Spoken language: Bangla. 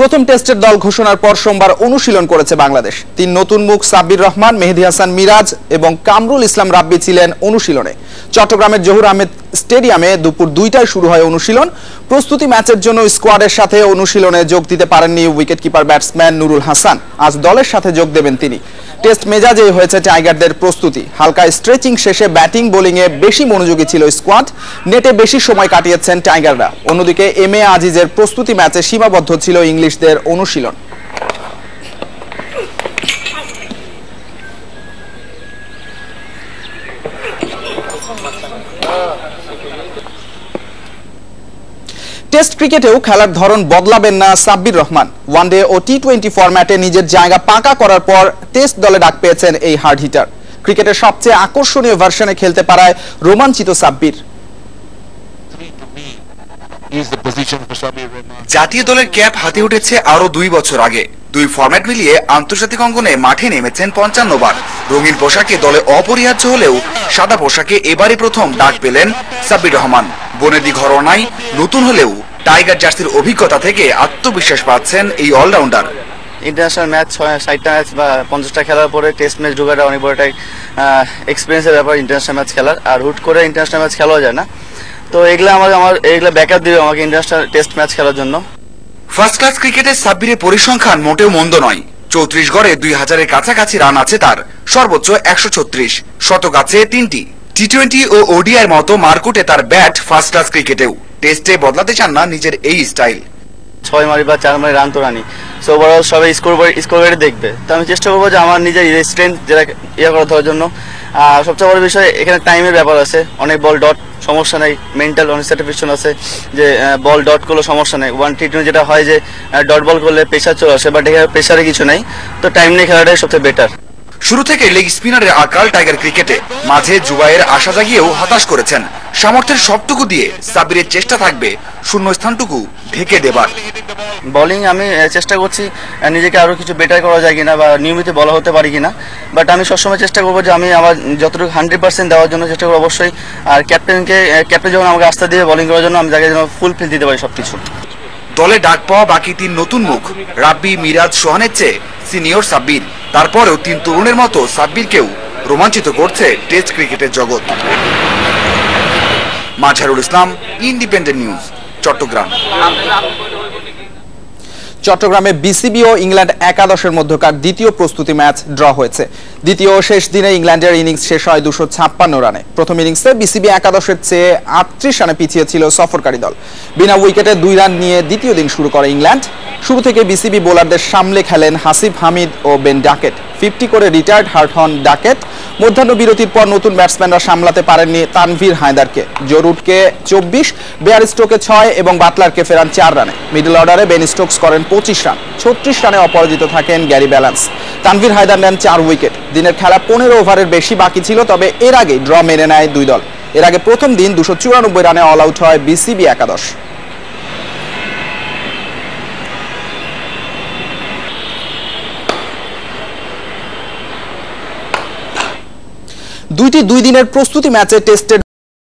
প্রথম টেস্টের দল ঘোষণার পর সোমবার অনুশীলন করেছে বাংলাদেশ। তিন নতুন মুখ সাব্বির রহমান, মেহেদী হাসান মিরাজ এবং কামরুল ইসলাম রাব্বি ছিলেন অনুশীলনে। চট্টগ্রামের জহুর আহমেদ স্টেডিয়ামে দুপুর 2টায় শুরু হয় অনুশীলন। প্রস্তুতি ম্যাচের জন্য স্কোয়াডের সাথে অনুশীলনে যোগ দিতে পারেননি উইকেটকিপার ব্যাটসম্যান নুরুল হাসান। আজ দলের সাথে যোগ দেবেন তিনি। টেস্ট মেজাজেই হয়েছে টাইগারদের প্রস্তুতি। হালকা স্ট্রেচিং শেষে ব্যাটিং বোলিংয়ে বেশি মনোযোগী ছিল স্কোয়াড। নেটে বেশি সময় কাটিয়েছেন টাইগাররা। অন্যদিকে এম এ আজিজের প্রস্তুতি ম্যাচে সীমাবদ্ধ ছিল ইংলিশদের অনুশীলন। টেস্ট ক্রিকেটেও খেলার ধরন বদলাবেন না সাব্বির রহমান। ওয়ানডে ও টি-20 ফরম্যাটে নিজের জায়গা পাকা করার পর টেস্ট দলে ডাক পেয়েছেন এই হার্ড হিটার। ক্রিকেটের সবচেয়ে আকর্ষণীয় ভার্সনে খেলতে পারায় রোমাঞ্চিত সাব্বির। জাতীয় দলের ক্যাপ হাতে উঠেছে আরো 2 বছর আগে। 2 ফরম্যাট মিলিয়ে আন্তর্জাতিক অঙ্গনে মাঠে নেমেছেন 55 বার। রঙিন পোশাকে দলে অপরিহার্য হলেও সাদা পোশাকে এবারই প্রথম ডাক পেলেন সাব্বির রহমান। বনেদি ঘরনায় নতুন হলেও টাইগার জার্সির অভিজ্ঞতা থেকে আত্মবিশ্বাস পাচ্ছেন এই অলরাউন্ডার। ইন্টারন্যাশনাল ম্যাচ 60টা ম্যাচ বা 50টা খেলার পরে টেস্ট ম্যাচ ঢোকাটা অনেক বড় একটা এক্সপিরিয়েন্সের ব্যাপার ইন্টারন্যাশনাল ম্যাচ খেলার। আর হুট করে ইন্টারন্যাশনাল ম্যাচ খেলা যায় না, তো এগুলা আমার এগুলা ব্যাকআপ দিবে আমাকে ইন্টারন্যাশনাল টেস্ট ম্যাচ খেলার জন্য। ফার্স্ট ক্লাস ক্রিকেটে সাব্বিরের পরিসংখ্যান মোটেও মন্দ নয়। 34 গড়ে 2000-এর কাছাকাছি রান আছে তার, সর্বোচ্চ 136, শতক আছে 3টি। টি-20 ও ওডিআইয়ের মতো মারকুটে তার ব্যাট ফার্স্ট ক্লাস ক্রিকেটেও। টেস্টে বদলাতে চান না নিজের এই স্টাইল। 6 মারি বা 4 মারি রান তো রানি, সো ওভারঅল সবাই স্কোর দেখবে। তো আমি চেষ্টা করবো যে আমার নিজের স্ট্রেংথ যেটা করে দেওয়ার জন্য। সবচেয়ে বড় বিষয় এখানে টাইমের ব্যাপার আছে। অনেক বল ডট সমস্যা নেই, মেন্টাল অনেক স্যাটিসফ্যাকশন আছে যে বল ডট করলে সমস্যা নেই। 1 টি-20 যেটা হয় যে ডট বল করলে প্রেশার চলে আসে, বাট এখানে প্রেশারে কিছু নেই, তো টাইম নিয়ে খেলাটাই সবচেয়ে বেটার। শুরু থেকে লেগ স্পিনারের আকাল টাইগার ক্রিকেটে। মাঝে জুবাইয়ের আশা জাগিয়েও হতাশ করেছেন। সামর্থ্যের সবটুকু দিয়ে সাব্বিরের চেষ্টা থাকবে শূন্যস্থানটুকু ঢেকে দেবার। বোলিং আমি চেষ্টা করছি নিজেকে আরো কিছু বেটার করা যায় কিনা বা নিয়মিত বলা হতে পারি কিনা, বাট আমি সবসময় চেষ্টা করবো যে আমি আমার যতটুকু 100% দেওয়ার জন্য চেষ্টা করবো অবশ্যই। আর ক্যাপ্টেন যখন আমাকে আস্থা দিয়ে বোলিং করার জন্য আমি তাকে যেন ফুল ফিল দিতে পারি সবকিছু। দলে ডাক পাওয়া বাকি 3 নতুন মুখ রাব্বি, মিরাজ, সোহানের চেয়ে সিনিয়র সাব্বির। তারপরেও 3 তরুণের মতো সাব্বিরকেও রোমাঞ্চিত করছে টেস্ট ক্রিকেটের জগৎ। Mazharul Islam, independent news, Chittagong. চট্টগ্রামে বিসিবি ও ইংল্যান্ড একাদশের মধ্যকার দ্বিতীয় প্রস্তুতি ম্যাচ ড্র হয়েছে। দ্বিতীয় শেষ দিনে ইংল্যান্ডের ইনিংস শেষ হয় 256 রানে। প্রথম ইনিংসে বিসিবি একাদশের চেয়ে 38 রানে পিছিয়ে ছিল সফরকারী দল। বিনা উইকেটে 2 রান নিয়ে দ্বিতীয় দিন শুরু করে ইংল্যান্ড। শুরু থেকে বিসিবি বোলারদের সামলে খেলেন হাসিব হামিদ ও বেন ডাকেট। 50 করে রিটায়ার্ড হার্ট হন ডাকেট। মধ্যাহ্ন বিরতির পর নতুন ব্যাটসম্যানরা সামলাতে পারেননি তানভীর হায়দারকে। জরুটকে 24, বেয়ার স্টোকে 6 এবং বাটলারকে ফেরান 4 রানে। মিডল অর্ডারে বেন স্টোকস করেন 25 রান। 36 রানে অপরাজিত থাকেন গ্যারি ব্যালেন্স। তানভীর হায়দার নেন 4 উইকেট। দিনের খেলা 15 ওভারের বেশি বাকি ছিল, তবে এর আগে ড্র মেনে নেয় 2 দল। এর আগে প্রথম দিন 294 রানে অল আউট হয় বিসিবি একাদশ। দুইটি 2 দিনের প্রস্তুতি ম্যাচে টেস্টের